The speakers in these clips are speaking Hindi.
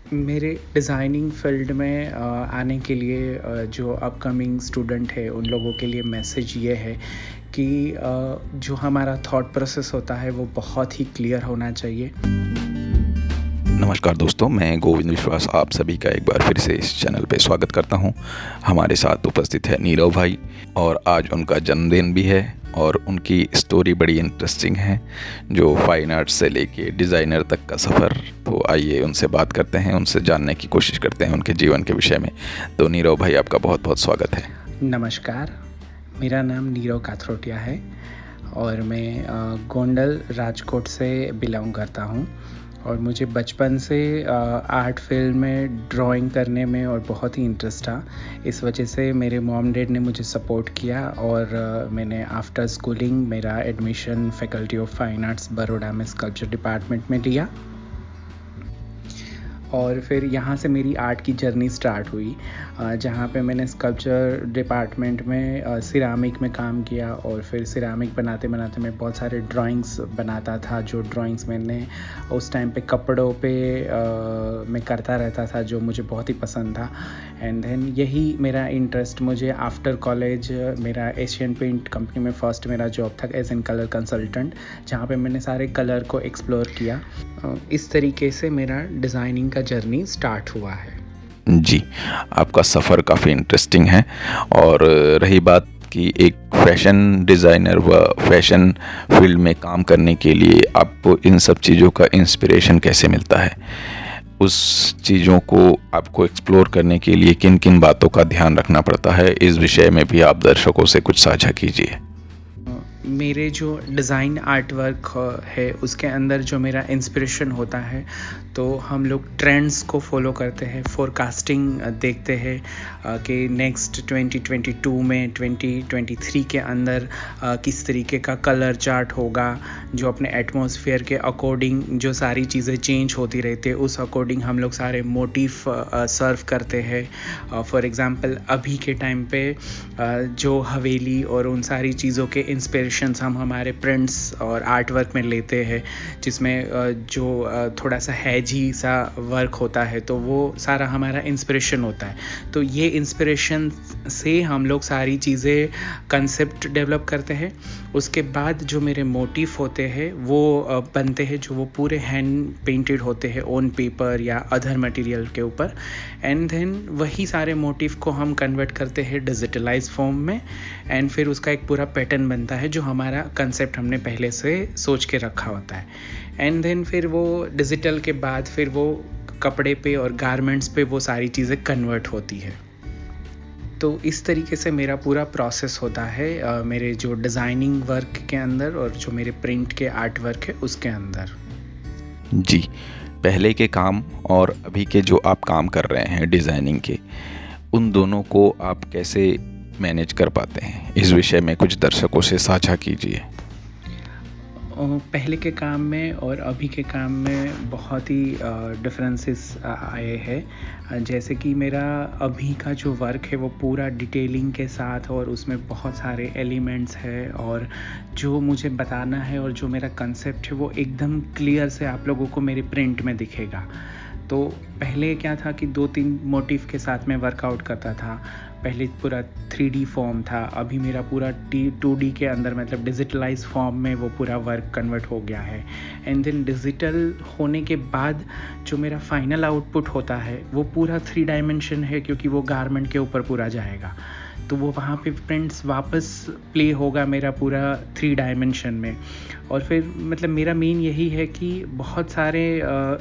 मेरे डिज़ाइनिंग फ़ील्ड में आने के लिए जो अपकमिंग स्टूडेंट है उन लोगों के लिए मैसेज ये है कि जो हमारा थॉट प्रोसेस होता है वो बहुत ही क्लियर होना चाहिए। नमस्कार दोस्तों, मैं गोविंद विश्वास आप सभी का एक बार फिर से इस चैनल पे स्वागत करता हूं। हमारे साथ उपस्थित है नीरव भाई और आज उनका जन्मदिन भी है और उनकी स्टोरी बड़ी इंटरेस्टिंग है, जो फाइन आर्ट से लेके डिज़ाइनर तक का सफ़र। तो आइए उनसे बात करते हैं, उनसे जानने की कोशिश करते हैं उनके जीवन के विषय में। तो नीरव भाई, आपका बहुत बहुत स्वागत है। नमस्कार, मेरा नाम नीरव काथरोटिया है और मैं गोंडल राजकोट से बिलोंग करता हूँ और मुझे बचपन से आर्ट फील्ड में ड्राइंग करने में और बहुत ही इंटरेस्ट था। इस वजह से मेरे मॉम डैड ने मुझे सपोर्ट किया और मैंने आफ्टर स्कूलिंग मेरा admission faculty of fine arts Baroda में स्कल्पचर डिपार्टमेंट में लिया और फिर यहाँ से मेरी आर्ट की जर्नी स्टार्ट हुई, जहाँ पे मैंने स्कल्पचर डिपार्टमेंट में सिरामिक में काम किया और फिर सिरामिक बनाते बनाते मैं बहुत सारे ड्राइंग्स बनाता था। जो ड्राइंग्स मैंने उस टाइम पे कपड़ों पे मैं करता रहता था, जो मुझे बहुत ही पसंद था। एंड देन यही मेरा इंटरेस्ट मुझे आफ्टर कॉलेज मेरा एशियन पेंट कंपनी में फर्स्ट मेरा जॉब था एज एन कलर कंसल्टेंट, जहाँ पे मैंने सारे कलर को एक्सप्लोर किया। इस तरीके से मेरा डिज़ाइनिंग का जर्नी स्टार्ट हुआ है। जी, आपका सफ़र काफ़ी इंटरेस्टिंग है। और रही बात कि एक फैशन डिज़ाइनर व फैशन फील्ड में काम करने के लिए आपको इन सब चीज़ों का इंस्पिरेशन कैसे मिलता है? उस चीज़ों को आपको एक्सप्लोर करने के लिए किन किन बातों का ध्यान रखना पड़ता है, इस विषय में भी आप दर्शकों से कुछ साझा कीजिए। मेरे जो डिज़ाइन आर्ट वर्क है उसके अंदर जो मेरा इंस्पिरेशन होता है, तो हम लोग ट्रेंड्स को फॉलो करते हैं, फोरकास्टिंग देखते हैं कि नेक्स्ट 2022 में 2023 के अंदर किस तरीके का कलर चार्ट होगा, जो अपने एटमॉस्फेयर के अकॉर्डिंग जो सारी चीज़ें चेंज होती रहती है उस अकॉर्डिंग हम लोग सारे मोटिव सर्व करते हैं। फॉर एग्ज़ाम्पल अभी के टाइम पे जो हवेली और उन सारी चीज़ों के इंस्पिरेशंस हम हमारे प्रिंट्स और आर्ट वर्क में लेते हैं, जिसमें जो थोड़ा सा हैजी सा वर्क होता है, तो वो सारा हमारा इंस्पिरेशन होता है। तो ये इंस्पिरेशन से हम लोग सारी चीज़ें कंसेप्ट डेवलप करते हैं। उसके बाद जो मेरे मोटिव होते हैं वो बनते हैं, जो वो पूरे हैंड पेंटेड होते हैं ऑन पेपर या अदर मटेरियल के ऊपर। एंड देन वही सारे मोटिव को हम कन्वर्ट करते हैं डिजिटलाइज फॉर्म में, एंड फिर उसका एक पूरा पैटर्न बनता है जो हमारा कंसेप्ट हमने पहले से सोच के रखा होता है। एंड देन फिर वो डिजिटल के बाद फिर वो कपड़े पे और गारमेंट्स पे वो सारी चीज़ें कन्वर्ट होती है। तो इस तरीके से मेरा पूरा प्रोसेस होता है मेरे जो डिज़ाइनिंग वर्क के अंदर और जो मेरे प्रिंट के आर्ट वर्क है उसके अंदर। जी, पहले के काम और अभी के जो आप काम कर रहे हैं डिज़ाइनिंग के, उन दोनों को आप कैसे मैनेज कर पाते हैं? इस विषय में कुछ दर्शकों से साझा कीजिए। पहले के काम में और अभी के काम में बहुत ही डिफरेंसेस आए हैं। जैसे कि मेरा अभी का जो वर्क है वो पूरा डिटेलिंग के साथ और उसमें बहुत सारे एलिमेंट्स है, और जो मुझे बताना है और जो मेरा कंसेप्ट है वो एकदम क्लियर से आप लोगों को मेरे प्रिंट में दिखेगा। तो पहले क्या था कि 2-3 मोटिव के साथ मैं वर्कआउट करता था। पहले पूरा 3D फॉर्म था, अभी मेरा पूरा 2D के अंदर मतलब डिजिटलाइज फॉर्म में वो पूरा वर्क कन्वर्ट हो गया है। एंड देन डिजिटल होने के बाद जो मेरा फाइनल आउटपुट होता है वो पूरा 3 डायमेंशन है, क्योंकि वो गारमेंट के ऊपर पूरा जाएगा। तो वो वहाँ पे प्रिंट्स वापस प्ले होगा मेरा पूरा 3 डायमेंशन में। और फिर मतलब मेरा मेन यही है कि बहुत सारे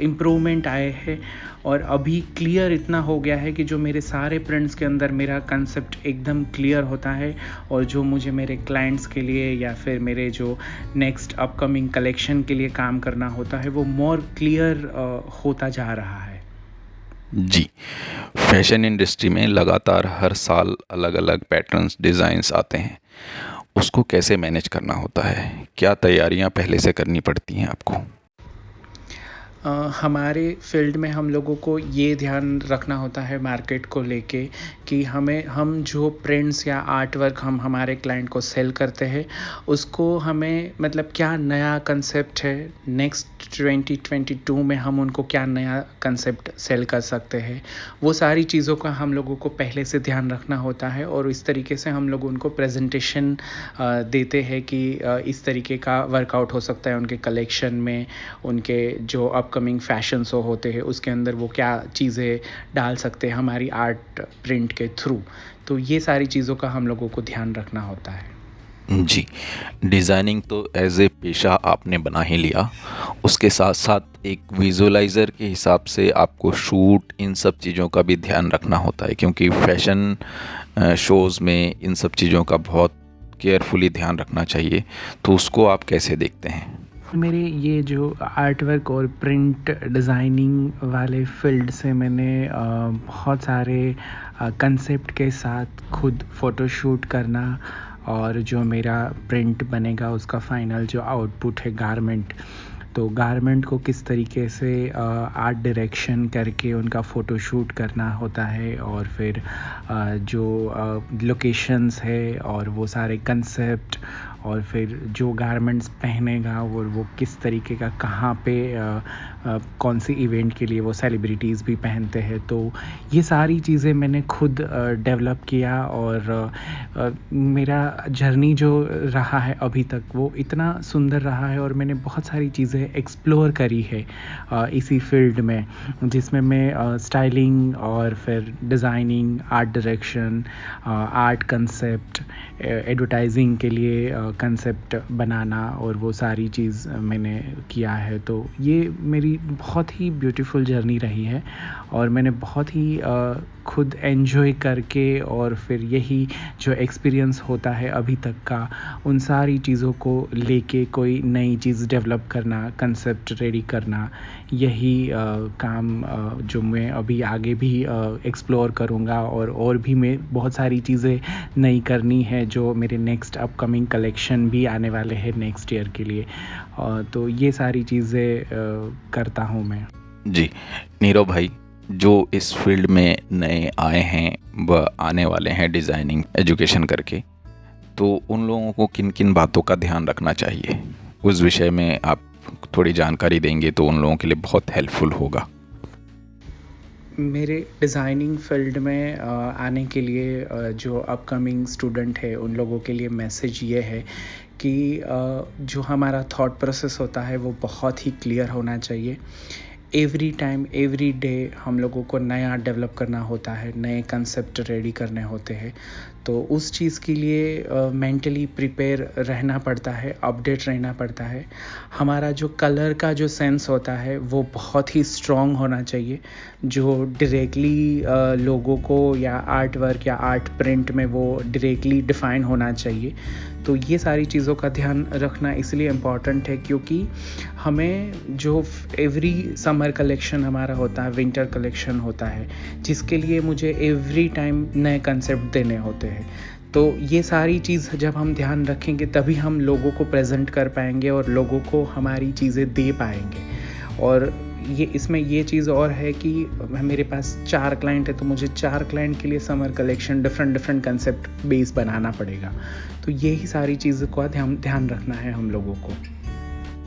इम्प्रूवमेंट आए हैं और अभी क्लियर इतना हो गया है कि जो मेरे सारे प्रिंट्स के अंदर मेरा कंसेप्ट एकदम क्लियर होता है, और जो मुझे मेरे क्लाइंट्स के लिए या फिर मेरे जो नेक्स्ट अपकमिंग कलेक्शन के लिए काम करना होता है वो मोर क्लियर होता जा रहा है। जी, फैशन इंडस्ट्री में लगातार हर साल अलग-अलग पैटर्न्स, डिज़ाइंस आते हैं। उसको कैसे मैनेज करना होता है? क्या तैयारियां पहले से करनी पड़ती हैं आपको? हमारे फील्ड में हम लोगों को ये ध्यान रखना होता है मार्केट को लेके कि हम जो प्रिंट्स या आर्ट वर्क हम हमारे क्लाइंट को सेल करते हैं उसको हमें मतलब क्या नया कंसेप्ट है नेक्स्ट 2022 में हम उनको क्या नया कंसेप्ट सेल कर सकते हैं, वो सारी चीज़ों का हम लोगों को पहले से ध्यान रखना होता है। और इस तरीके से हम लोग उनको प्रेजेंटेशन देते हैं कि इस तरीके का वर्कआउट हो सकता है उनके कलेक्शन में, उनके जो अपकमिंग फैशन शो होते हैं उसके अंदर वो क्या चीज़ें डाल सकते हैं हमारी आर्ट प्रिंट के थ्रू। तो ये सारी चीज़ों का हम लोगों को ध्यान रखना होता है। जी, डिज़ाइनिंग तो एज़ ए पेशा आपने बना ही लिया, उसके साथ साथ एक विजुअलाइज़र के हिसाब से आपको शूट इन सब चीज़ों का भी ध्यान रखना होता है, क्योंकि फैशन शोज़ में इन सब चीज़ों का बहुत केयरफुली ध्यान रखना चाहिए। तो उसको आप कैसे देखते हैं? मेरे ये जो आर्ट वर्क और प्रिंट डिज़ाइनिंग वाले फील्ड से मैंने बहुत सारे कंसेप्ट के साथ खुद फ़ोटोशूट करना और जो मेरा प्रिंट बनेगा उसका फ़ाइनल जो आउटपुट है गारमेंट, तो गारमेंट को किस तरीके से आर्ट डायरेक्शन करके उनका फ़ोटोशूट करना होता है और फिर जो लोकेशंस है और वो सारे कंसेप्ट और फिर जो गारमेंट्स पहनेगा और वो किस तरीके का कहाँ पे कौन सी इवेंट के लिए वो सेलिब्रिटीज़ भी पहनते हैं, तो ये सारी चीज़ें मैंने खुद डेवलप किया। और मेरा जर्नी जो रहा है अभी तक वो इतना सुंदर रहा है और मैंने बहुत सारी चीज़ें एक्सप्लोर करी है इसी फील्ड में, जिसमें मैं स्टाइलिंग और फिर designing, art direction, art concept, advertising के लिए कंसेप्ट बनाना और वो सारी चीज़ मैंने किया है। तो ये मेरी बहुत ही ब्यूटीफुल जर्नी रही है और मैंने बहुत ही खुद एंजॉय करके और फिर यही जो एक्सपीरियंस होता है अभी तक का उन सारी चीज़ों को लेके कोई नई चीज़ डेवलप करना, कंसेप्ट रेडी करना, यही काम जो मैं अभी आगे भी एक्सप्लोर करूँगा। और भी मैं बहुत सारी चीज़ें नई करनी है जो मेरे नेक्स्ट अपकमिंग कलेक्शन भी आने वाले हैं नेक्स्ट ईयर के लिए, तो ये सारी चीज़ें करता हूँ मैं। जी, नीरव भाई, जो इस फील्ड में नए आए हैं व आने वाले हैं डिज़ाइनिंग एजुकेशन करके, तो उन लोगों को किन किन बातों का ध्यान रखना चाहिए, उस विषय में आप थोड़ी जानकारी देंगे तो उन लोगों के लिए बहुत हेल्पफुल होगा। मेरे डिज़ाइनिंग फील्ड में आने के लिए जो अपकमिंग स्टूडेंट है उन लोगों के लिए मैसेज ये है कि जो हमारा थॉट प्रोसेस होता है वो बहुत ही क्लियर होना चाहिए। एवरी टाइम एवरी डे हम लोगों को नया डेवलप करना होता है, नए कंसेप्ट रेडी करने होते हैं, तो उस चीज़ के लिए मेंटली प्रिपेयर रहना पड़ता है, अपडेट रहना पड़ता है। हमारा जो कलर का जो सेंस होता है वो बहुत ही स्ट्रॉन्ग होना चाहिए, जो डायरेक्टली लोगों को या आर्ट वर्क या आर्ट प्रिंट में वो डायरेक्टली डिफ़ाइन होना चाहिए। तो ये सारी चीज़ों का ध्यान रखना इसलिए इम्पॉर्टेंट है क्योंकि हमें जो एवरी समर कलेक्शन हमारा होता है, विंटर कलेक्शन होता है, जिसके लिए मुझे एवरी टाइम नए कंसेप्ट देने होते हैं। तो ये सारी चीज़ जब हम ध्यान रखेंगे तभी हम लोगों को प्रेजेंट कर पाएंगे और लोगों को हमारी चीज़ें दे पाएंगे। और ये इसमें ये चीज़ और है कि मेरे पास 4 क्लाइंट है तो मुझे 4 क्लाइंट के लिए summer collection different concept base बनाना पड़ेगा। तो यही सारी चीज़ों का ध्यान रखना है हम लोगों को।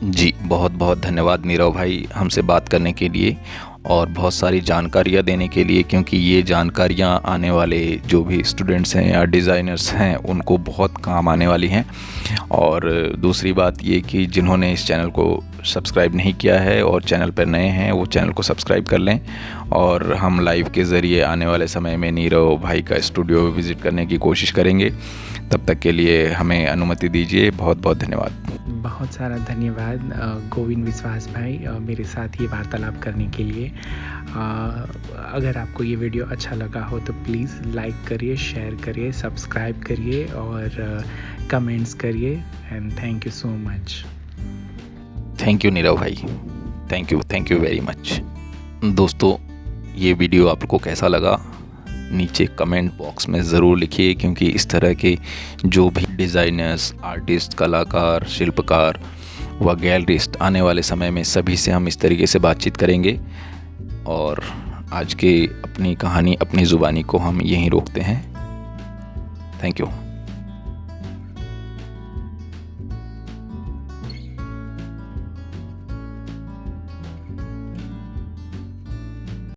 जी, बहुत बहुत धन्यवाद नीरव भाई हमसे बात करने के लिए और बहुत सारी जानकारियाँ देने के लिए, क्योंकि ये जानकारियाँ आने वाले जो भी स्टूडेंट्स हैं या डिज़ाइनर्स हैं उनको बहुत काम आने वाली हैं। और दूसरी बात ये कि जिन्होंने इस चैनल को सब्सक्राइब नहीं किया है और चैनल पर नए हैं वो चैनल को सब्सक्राइब कर लें। और हम लाइव के ज़रिए आने वाले समय में नीरव भाई का स्टूडियो विज़िट करने की कोशिश करेंगे। तब तक के लिए हमें अनुमति दीजिए। बहुत बहुत धन्यवाद। बहुत सारा धन्यवाद गोविंद विश्वास भाई मेरे साथ ये वार्तालाप करने के लिए। अगर आपको ये वीडियो अच्छा लगा हो तो प्लीज़ लाइक करिए, शेयर करिए, सब्सक्राइब करिए और कमेंट्स करिए। And thank you so much. Thank you Nirav भाई, थैंक यू वेरी मच। दोस्तों, ये वीडियो आपको कैसा लगा नीचे कमेंट बॉक्स में ज़रूर लिखिए, क्योंकि इस तरह के जो भी डिज़ाइनर्स, आर्टिस्ट, कलाकार, शिल्पकार व गैलरिस्ट, आने वाले समय में सभी से हम इस तरीके से बातचीत करेंगे। और आज के अपनी कहानी अपनी ज़ुबानी को हम यहीं रोकते हैं। Thank you.